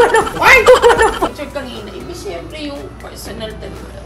Picture kanina, iba siyempre yung personal talaga.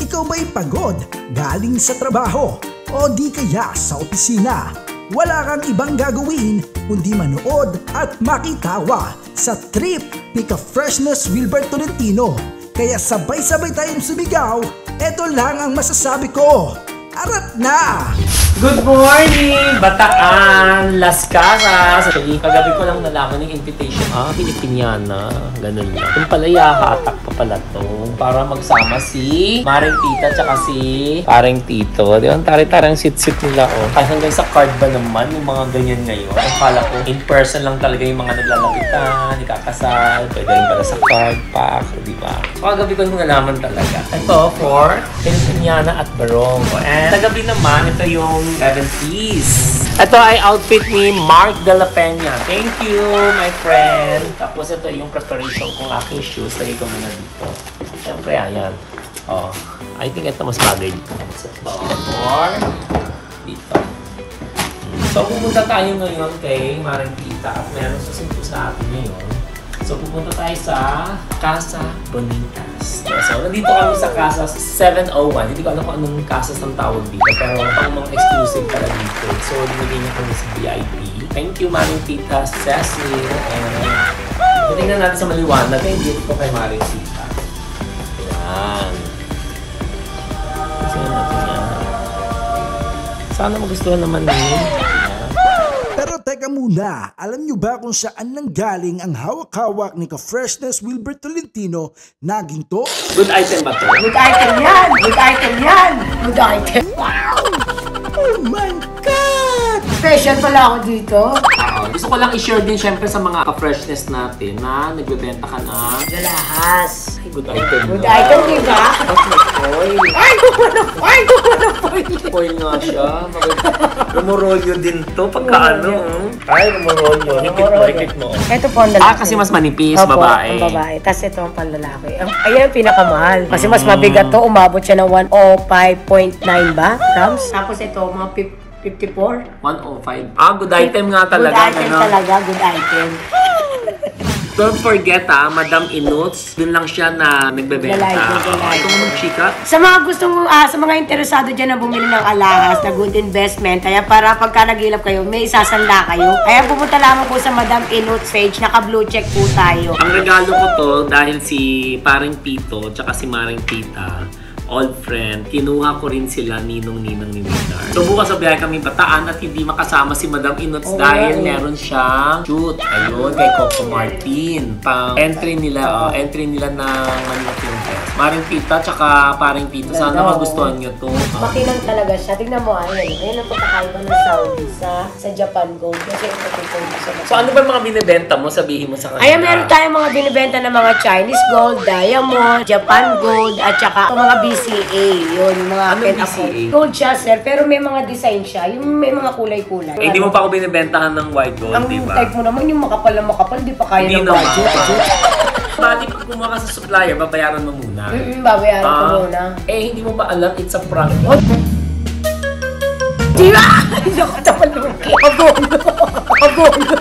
Ikaw ba'y pagod galing sa trabaho o di kaya sa opisina? Wala kang ibang gagawin kundi manood at makitawa sa trip ni Ka-Freshness Wilbert Tolentino. Kaya sabay-sabay tayong sumigaw, eto lang ang masasabi ko. Arat na! Good morning! Bataan! Las Casas! Actually, kagabi ko lang nalaman ng invitation. Pilipiniana. Ganun lang. Yung pala yahatak pa pala to. Para magsama si Maring Tita tsaka si Paring Tito. Di ba? Ang tari-tarang sit-sit nila, oh. Kahit hanggang sa card ba naman yung mga ganyan ngayon? Ang kala ko, in person lang talaga yung mga naglalapitan, ikakasal, pwede rin pala sa card pack, di ba? So, kagabi ko lang nalaman talaga. Ito for Filipiniana at Barong. And kagabi naman, ito yung 70s. Ito ay outfit ni Mark de la Peña. Thank you, my friend. Tapos ito yung preparation kong aking shoes. Lagay ko muna dito. Siyempre, ayan. Oh, I think ito mas bagay dito. So, or dito. So, pupunta tayo ngayon kay Maring Tita at meron susunod sa atin ngayon. So, pupunta tayo sa Casa Bonitas. So, nandito kami sa Casa 701. Hindi ko alam kung anong Casas ng tawag dito. Pero pang mga exclusive pala dito. So, dinigay niya kami sa VIP. Thank you, Maring Tita Cecil. And tingnan natin sa maliwanag. Dito ko kay Maring Tita. Ayan. Kasi natin yan. Sana magustuhan naman yun. Pero teka muna, alam nyo ba kung saan nanggaling ang hawak-hawak ni Ka-Freshness Wilbert Tolentino na ginto? Good item ba to? Good item yan! Good item yan! Good item! Wow! Oh my God! Special pala ako dito. Gusto ko lang i-share din syempre sa mga ka-freshness natin na nagbebenta ka na Galahas. ay, good item. Good item, diba? Foil. Ay, kumano foil! Foil nga siya. Rumorolyo din to pagka ano. Ay, rumorolyo. Hikit mo. Ito po ang lalaki. Kasi mas manipis, Opo, babae. ang babae. Tapos ito ang panlalaki. Ayan ang pinakamahal. Kasi mas mabigat to. Umabot siya ng 105.9 ba? Grams? Tapos ito, mga 54. 105. Good item nga talaga. Good item talaga. Good item. Don't forget Madam Inuts. Dun lang siya na nagbebenta. Ito mo chika. Sa mga gustong, sa mga interesado dyan na bumili ng alahas na good investment, kaya para pagka nagilap kayo, may isasanda kayo. Kaya pumunta lamang po sa Madam Inuts page, naka-blue check po tayo. Ang regalo ko to dahil si Paring Pito tsaka si Maring Tita, old friend, kinuha ko rin sila ninong-ninang ni Midar. So bukas sa biyahe kami Bataan at hindi makasama si Madam Inuts dahil meron siyang shoot. Ayun, kay Coco Martin. Pang entry nila ng Manila Film Fest. Maring Tita tsaka Paring Pito, sana magustuhan nyo to. Makinang talaga siya. Tignan mo, ayun ang pagkakaiba ng Saudi sa Japan Gold. Kasi ito sa So ano ba mga binibenta mo? Sabihin mo sa kanila. Ayan, meron tayong mga binibenta ng mga Chinese Gold, Diamond, Japan Gold, at saka mga BCA. Yun, mga ano BCA? Gold siya, sir. Pero may mga design siya. Yung may mga kulay-kulay. Hindi mo pa ako binibentahan ng white gold, ang diba? type mo naman, yung makapal na makapal, di pa kaya ng budget. Bali, pag kumuha ka sa supplier, babayaran mo muna. Babayaran ko muna. Hindi mo ba alam, it's a prank. Di ba? Hindi ako tapaluki. Abono.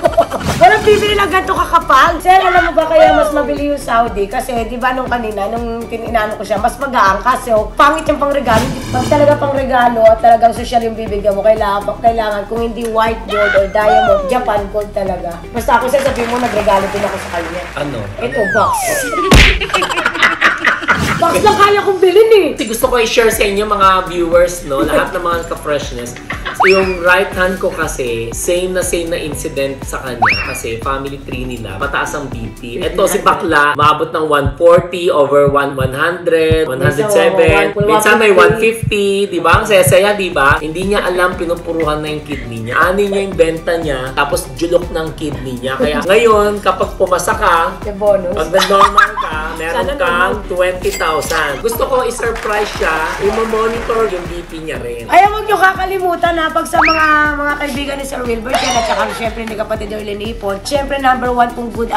Walang bibili lang ganito kakapal. Sir, alam mo ba kaya mas mabili yung Saudi? Kasi di ba nung kanina, nung tininaano ko siya, mas magaang kasi pangit yung pangregalo. Pag talaga pangregalo at talagang social yung bibigyan mo, kailangan kung hindi white gold or diamond, Japan gold talaga. Basta ako sasabihin mo, nagregalo din ako sa kanya. Ano? Ito, box. Box lang kaya kong bilhin eh. Gusto ko i-share sa inyo mga viewers, no? Lahat ng mga ka-freshness. Yung right hand ko kasi, same na incident sa kanya. Kasi family tree nila, mataas ang BP. Ito si Bakla, maabot ng 140 over 100, 107. Minsan may 150, di ba? Ang saya-saya, di ba? Hindi niya alam pinupuruhan na yung kidney niya. Ani niya yung benta niya, tapos julok ng kidney niya. Kaya ngayon, kapag pumasa ka, pag na-normal ka, meron Sana kang 20,000. Gusto ko i-surprise siya, i-monitor yung BP niya rin. Ay, huwag niyo kakalimutan na pag sa mga kaibigan ni Sir Wilbert yan at saka syempre ni kapatid Erlen Ipon, syempre number one pong good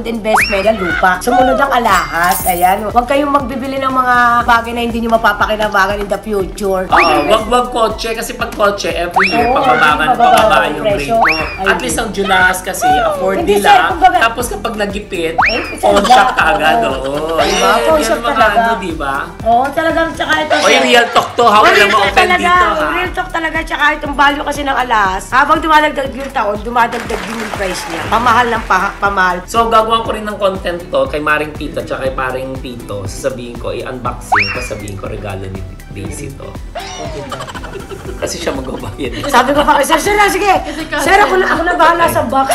investment ang lupa. Sumunod ang alahas. Ayan. Huwag kayong magbibili ng mga bagay na hindi niyo mapapakinabangan in the future. Wag kotse kasi pag kotse every year Oo, pababa yung rate presyo. mo. Ay, At least ang Julas kasi afford Hindi, nila. sir, kumbaga- Tapos kapag nagipit, isa on lang. shop ka agad. Oo. Oo. Diba? Phone shop talaga. Diba? Oo, talagang tsaka ito. Oy, real talk to. Ha? Walang ma-open dito, ha? Real talk talaga, tsaka itong value kasi ng alas. Habang dumadagdag yung taon, dumadagdag din yung price niya. Pamahal ng pamahal. So, gagawa ko rin ng content to kay Maring Tita at kay Paring Tito. Sasabihin ko, i-unboxing ko, sabihin ko, regalo ni Daisy to. Kasi siya magbabayad. Sabi ko pa, sir, sige. Sir, ako na bahala sa box.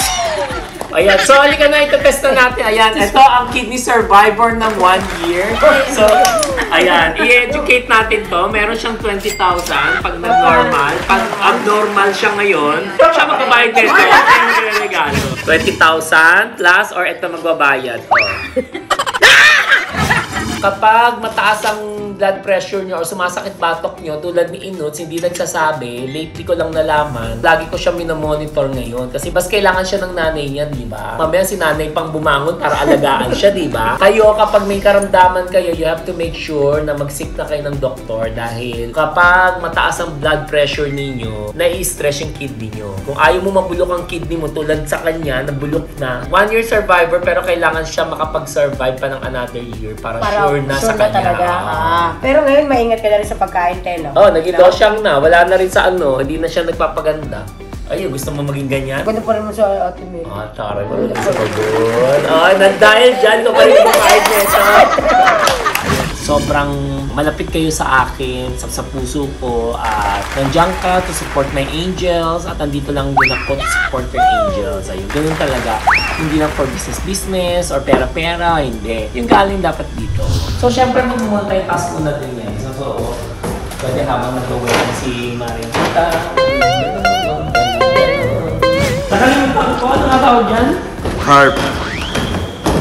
Ayan, so halika na, ito-test na natin. Ayan, ito ang kidney survivor ng 1 year. So, ayan, i-educate natin to. Meron siyang 20,000 pag normal. Pag abnormal siya ngayon, siya magbabayad din. Ito yung regalo. 20,000 plus or ito magbabayad to. Kapag mataas ang blood pressure nyo or sumasakit batok nyo, tulad ni Inuts, hindi nagsasabi, lately ko lang nalaman, lagi ko siya minomonitor ngayon. Kasi bas kailangan siya ng nanay niya, di ba? Mamaya si nanay pang bumangon para alagaan siya, di ba? Kayo, kapag may karamdaman kayo, you have to make sure na mag-seek na kayo ng doktor dahil kapag mataas ang blood pressure ninyo, nai-stress yung kidney nyo. Kung ayaw mo mabulok ang kidney mo tulad sa kanya, nabulok na. 1 year survivor pero kailangan siya makapag-survive pa ng another year para sure na sa kanya. Talaga. Pero ngayon, maingat ka na rin sa pagkain, Telo. Oh, nag-idosyang na. Wala na rin sa hindi na siya nagpapaganda. Ay, gusto mo maging ganyan? Ganda pa rin mo sa Ate Mel. Tsaka rin mo sa pagod. Dahil dyan, ito pa rin yung kahit nito. Sobrang malapit kayo sa akin, sa puso ko, at nandiyan ka to support my angels, at andito lang din ako to support your angels. Ayun, ganun talaga. Hindi lang for business or pera-pera, hindi. Yung galing dapat dito. So, syempre, mag-multitask ko na din yan. So, pwede habang nag-work si Maring Tita. Nakalimutan ko, ano nga tawag dyan? Harp.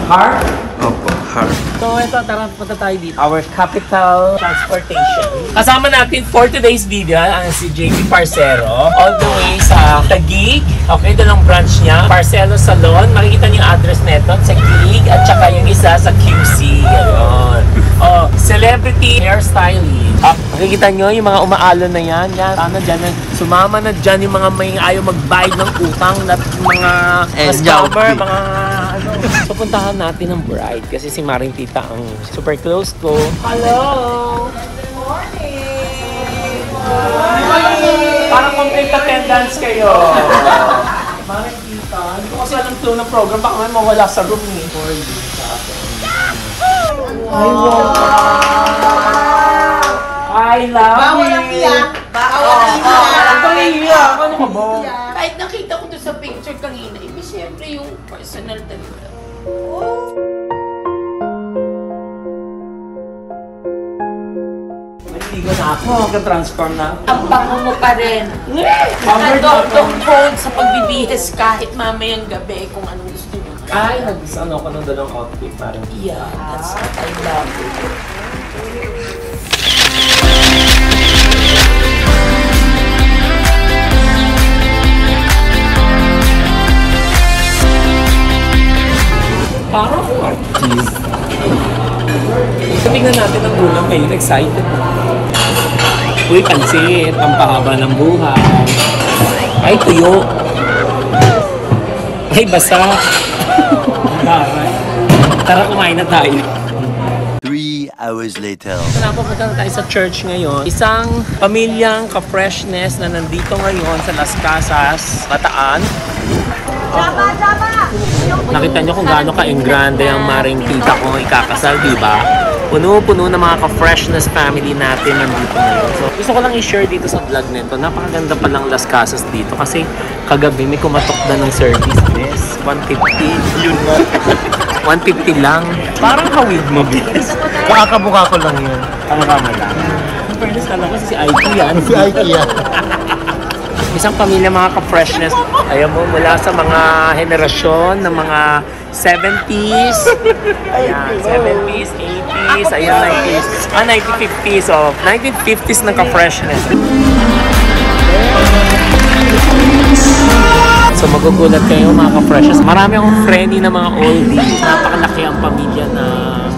Harp? Opo, harp. So, ito, tara, punta tayo dito. Our capital transportation. Kasama natin for today's video ang si JP Parcero. All the way sa Taguig. Okay, doon ang branch niya. Parcero Salon. Makikita niyo yung address neto sa Taguig. At saka yung isa sa QC. Ayun. Oh, celebrity hairstylist. Makikita niyo yung mga umaalon na yan. Yan. Sana dyan. Sumama na dyan yung mga may ayaw magbayad ng utang. Mga scammer, mga ano. So, puntahan natin ang bride. Kasi si Maring Tita ang super close ko. Hello! Good morning! Parang complete attendance kayo. Maring Tita, hindi ko kasi alam flow ng program. Baka may mawala sa room ni. Ay, wow! I love you! Bawal ang iyak! Bawal ang iyak! Ano ka ba? Kahit nakita ko doon sa picture kanina, iba siyempre yung personal talaga. Naligo na ako. Mag-transform na. Ang bango mo pa rin. Nakadong phone sa pagbibihis kahit mamayang gabi kung anong gusto mo. Ay, nag-ano ko ng dalawang outfit. Parang Yeah, that's what I love. parang artist. Tingnan natin ang ulam ngayon. Excited. Uy, pansit. Ang pahaba ng buhay. Ay, tuyo. Ay, basa. Taray. Tara, kumain na tayo. 3 hours later. Napupunta na tayo sa church ngayon. Isang pamilyang ka-freshness na nandito ngayon sa Las Casas, Bataan. Nakita nyo kung gaano ka-engrande ang Maring Tita kong ikakasal, di ba? Puno-puno ng mga ka-freshness family natin nandito ngayon. So, gusto ko lang i-share dito sa vlog nito. Napakaganda pa lang Las Casas dito kasi kagabi may kumatok na ng service. Yes, 150. Yun na. 150 lang. Parang kawid mo, bilis. Makakabuka ko lang yun. Tama lang. In fairness, kala ko si IT yan. Si IT yan. Isang pamilya mga ka-freshness. Ayan mo, mula sa mga henerasyon ng mga 70s. Ayan, 70s, 80s, ayan, 90s. 1950s. So, 1950s ng ka-freshness. So magugulat kayo mga ka-freshness. Marami akong friendly na mga oldies. Napakalaki ang pamilya na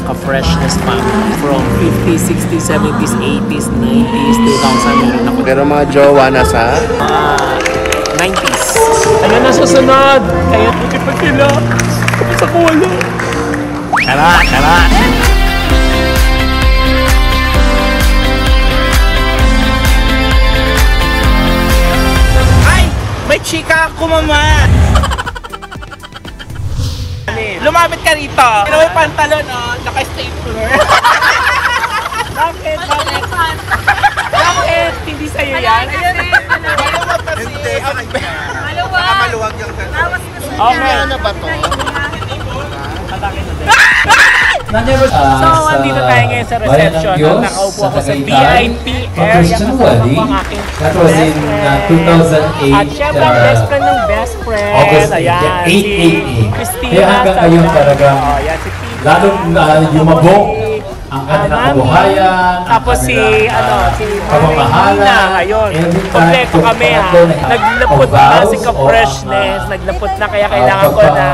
ka-freshness family. From 50s, 60s, 70s, 80s, 90s, 2000 meron ako. Pero mga jowa na sa 90s. Ano na susunod? Kaya puti pa sila. Sa kulo. Tara, tara. May chika ako, mama! Lumapit ka rito. Pero may pantalon, oh. Naka-stapler. Bakit? Bakit? Bakit? Hindi sa'yo yan? Maluwag kasi. Maluwag yung gano'n. Okay. ano ba to? So, andito tayo ngayon sa reception. Nakaupo ako sa VIP area kasama ang aking That was in 2008. At syempre, ang best friend ng best friend. August Ayan, 8, si 8. Christina. Kaya hanggang ngayon talagang Ayan, si Tito. lalong yumabok ang kanilang kabuhayan. Tapos si kamamahalan. Marina, ayun. Kompleto kami ha. Naglapot na si ka-freshness. Naglapot na kaya kailangan ko na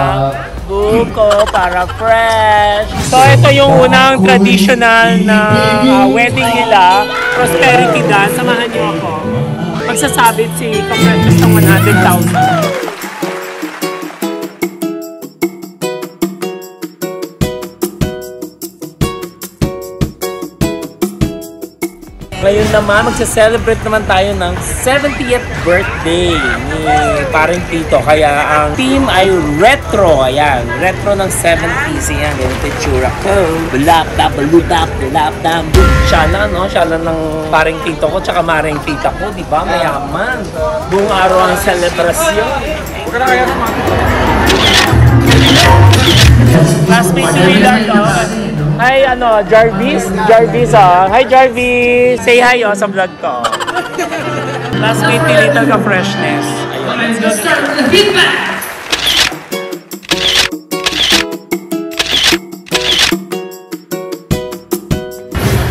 buko para fresh. So ito yung unang traditional na wedding nila. Prosperity dance. Samahan niyo ako. Magsasabit si ka-freshness ng 100,000. Ngayon naman, magsa-celebrate naman tayo ng 70th birthday ni paring Tito. Kaya ang team ay retro. Ayan, retro ng 70s. Ayan, ganito yung tsura ko. Bulap-dap, bulap-dap, bulap-dap. Siya na, no? Siya na ng paring Tito ko tsaka maring tita ko. Diba? Mayaman. Buong araw ang selebrasyon. Classmate si Willard, oh. Hi, Jarvis. Jarvis, oh. Hi, Jarvis. Say hi, oh, sa vlog ko. Classmate ni Little ka-freshness. Ayun, let's go. Start with the big bang!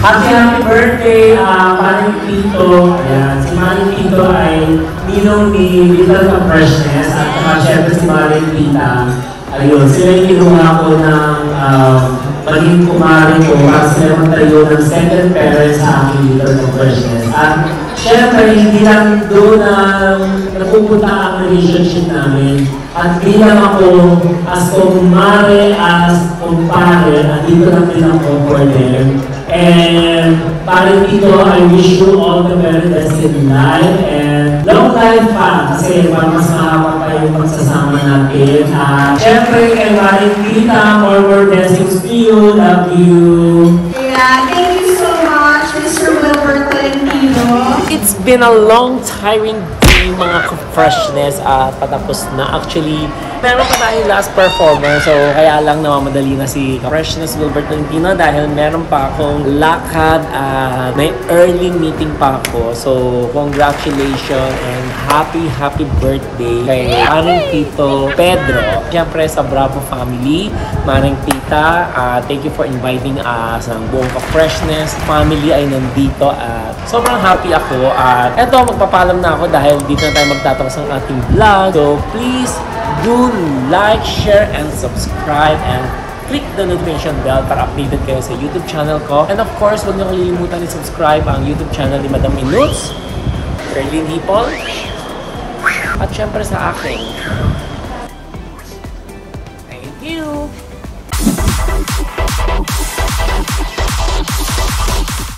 Happy birthday, Maring Tito. Ayan, si Maring Tito ay ninong ni Little ka-freshness at syempre si Maring Tita. Ayun, sila yung kinuha ko ng maging kumari ko kasi naman tayo ng second parents sa aking Little ka-freshness. At syempre, hindi lang doon napupunta ang relationship namin. At bilang ako, as kumare, as kumpare, at dito lang din ako for them. And paring Tito, I wish you all the very best in life and long life pa kasi mas mahaba pa yung pagsasama natin. Syempre kay paring Tita, more blessings to you, love you. Yeah, thank you so much, Mr. Wilbert Tolentino. It's been a long, tiring day, mga ka-freshness at patapos na. Actually, meron pa tayong last performer, so kaya lang namamadali na si ka-freshness Wilbert Tolentino dahil meron pa akong lakad at may early meeting pa ako. So, congratulations and happy birthday kay Maring Tito Pedro. Siyempre sa Bravo family, Maring Tita, thank you for inviting us. Ang buong ka-freshness family ay nandito at sobrang happy ako. At eto, magpapalam na ako dahil dito na tayo magtatapos ng ating vlog. So, please do like, share, and subscribe and click the notification bell para updated kayo sa YouTube channel ko. And of course, huwag niyo kalilimutan i-subscribe ang YouTube channel ni Madam Inuts, Erlyn Hipol, at syempre sa akin. Thank you!